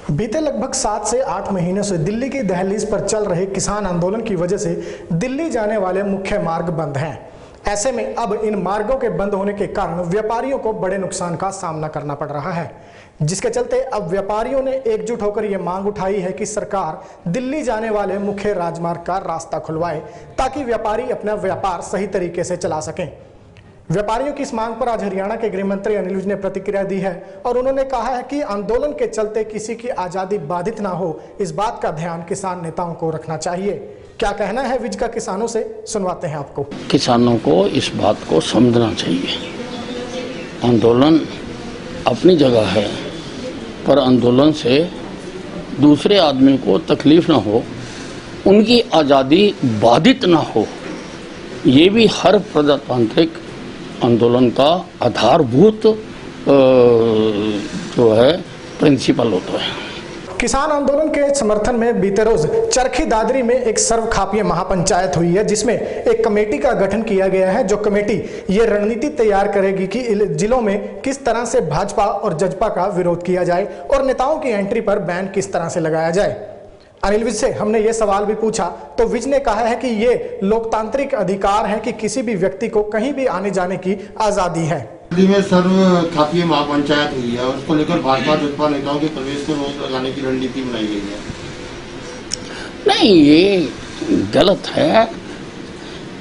बीते लगभग 7 से 8 महीनों से दिल्ली की दहलीज पर चल रहे किसान आंदोलन की वजह से दिल्ली जाने वाले मुख्य मार्ग बंद हैं। ऐसे में अब इन मार्गों के बंद होने के कारण व्यापारियों को बड़े नुकसान का सामना करना पड़ रहा है, जिसके चलते अब व्यापारियों ने एकजुट होकर यह मांग उठाई है कि सरकार दिल्ली जाने वाले मुख्य राजमार्ग का रास्ता खुलवाए ताकि व्यापारी अपना व्यापार सही तरीके से चला सकें। व्यापारियों की इस मांग पर आज हरियाणा के गृह मंत्री अनिल विज ने प्रतिक्रिया दी है और उन्होंने कहा है कि आंदोलन के चलते किसी की आजादी बाधित ना हो, इस बात का ध्यान किसान नेताओं को रखना चाहिए। क्या कहना है विज का किसानों से, सुनवाते हैं आपको। किसानों को इस बात को समझना चाहिए, आंदोलन अपनी जगह है, पर आंदोलन से दूसरे आदमी को तकलीफ ना हो, उनकी आज़ादी बाधित ना हो, ये भी हर प्रजातांत्रिक आंदोलन का आधारभूत जो है प्रिंसिपल होता है। किसान आंदोलन के समर्थन में बीते रोज चरखी दादरी में एक सर्वखापीय महापंचायत हुई है, जिसमें एक कमेटी का गठन किया गया है। जो कमेटी ये रणनीति तैयार करेगी कि जिलों में किस तरह से भाजपा और जजपा का विरोध किया जाए और नेताओं की एंट्री पर बैन किस तरह से लगाया जाए। अनिल विज से हमने ये सवाल भी पूछा तो विज ने कहा है कि ये लोकतांत्रिक अधिकार है कि किसी भी व्यक्ति को कहीं भी आने जाने की आजादी है। दिल्ली में सर्व खापीय महापंचायत हुई है और उसको लेकर भाजपा जजपा नेताओं के प्रवेश को रोक लगाने की रणनीति बनाई गई है। नहीं, ये गलत है।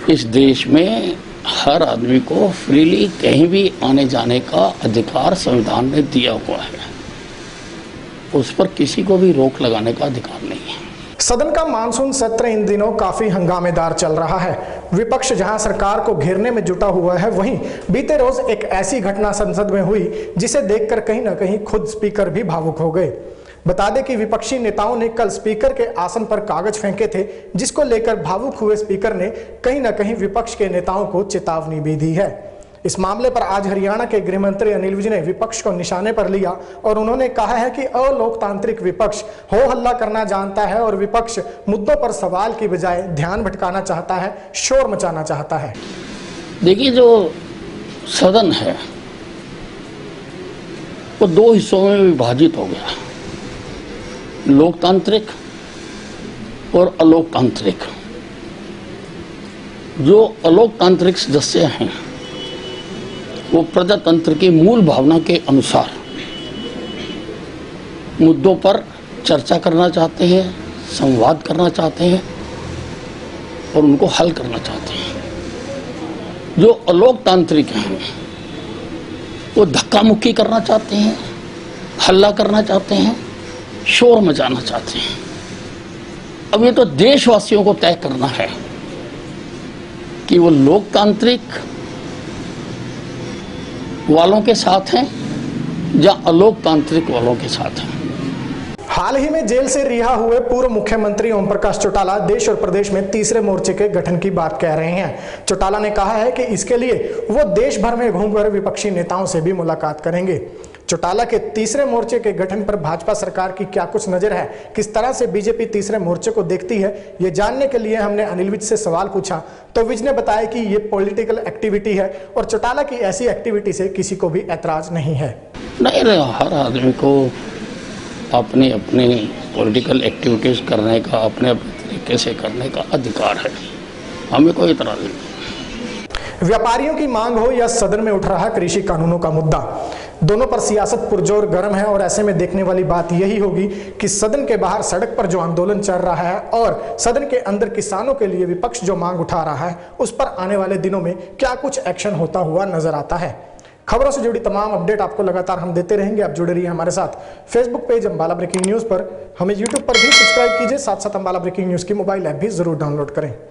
इस देश में हर आदमी को फ्रीली कहीं भी आने जाने का अधिकार संविधान ने दिया हुआ है, उस पर किसी को भी रोक लगाने का अधिकार नहीं है। सदन का मानसून सत्र इन दिनों काफी हंगामेदार चल रहा है। विपक्ष जहां सरकार को घेरने में जुटा हुआ है, वहीं बीते रोज एक ऐसी घटना संसद में हुई जिसे देखकर कहीं ना कहीं खुद स्पीकर भी भावुक हो गए। बता दें कि विपक्षी नेताओं ने कल स्पीकर के आसन पर कागज फेंके थे, जिसको लेकर भावुक हुए स्पीकर ने कहीं ना कहीं विपक्ष के नेताओं को चेतावनी भी दी है। इस मामले पर आज हरियाणा के गृह मंत्री अनिल विज ने विपक्ष को निशाने पर लिया और उन्होंने कहा है कि अलोकतांत्रिक विपक्ष हो हल्ला करना जानता है और विपक्ष मुद्दों पर सवाल की बजाय ध्यान भटकाना चाहता है, शोर मचाना चाहता है। देखिए, जो सदन है वो दो हिस्सों में विभाजित हो गया, लोकतांत्रिक और अलोकतांत्रिक। जो अलोकतांत्रिक सदस्य हैं वो प्रजातंत्र की मूल भावना के अनुसार मुद्दों पर चर्चा करना चाहते हैं, संवाद करना चाहते हैं और उनको हल करना चाहते हैं। जो अलोकतांत्रिक हैं वो धक्का मुक्की करना चाहते हैं, हल्ला करना चाहते हैं, शोर मचाना चाहते हैं। अब ये तो देशवासियों को तय करना है कि वो लोकतांत्रिक वालों के साथ हैं या अलोकतांत्रिक वालों के साथ हैं। हाल ही में जेल से रिहा हुए पूर्व मुख्यमंत्री ओम प्रकाश चौटाला देश और प्रदेश में तीसरे मोर्चे के गठन की बात कह रहे हैं। चौटाला ने कहा है कि इसके लिए वो देश भर में घूमकर विपक्षी नेताओं से भी मुलाकात करेंगे। चौटाला के तीसरे मोर्चे के गठन पर भाजपा सरकार की क्या कुछ नजर है, किस तरह से बीजेपी तीसरे मोर्चे को देखती है, ये जानने के लिए हमने अनिल विज से सवाल पूछा तो विज ने बताया कि ये पॉलिटिकल एक्टिविटी है और चौटाला की ऐसी एक्टिविटी से किसी को भी ऐतराज नहीं है। नहीं, हर आदमी को अपनी अपनी पॉलिटिकल एक्टिविटीज करने का, अपने तरीके से करने का अधिकार है, हमें कोई ऐतराज नहीं। व्यापारियों की मांग हो या सदन में उठ रहा कृषि कानूनों का मुद्दा, दोनों पर सियासत पुरजोर गर्म है और ऐसे में देखने वाली बात यही होगी कि सदन के बाहर सड़क पर जो आंदोलन चल रहा है और सदन के अंदर किसानों के लिए विपक्ष जो मांग उठा रहा है, उस पर आने वाले दिनों में क्या कुछ एक्शन होता हुआ नजर आता है। खबरों से जुड़ी तमाम अपडेट आपको लगातार हम देते रहेंगे। आप जुड़े रहिए हमारे साथ Facebook page Ambala breaking news पर, हमें यूट्यूब पर भी सब्सक्राइब कीजिए, साथ साथ अंबाला ब्रेकिंग न्यूज की मोबाइल ऐप भी जरूर डाउनलोड करें।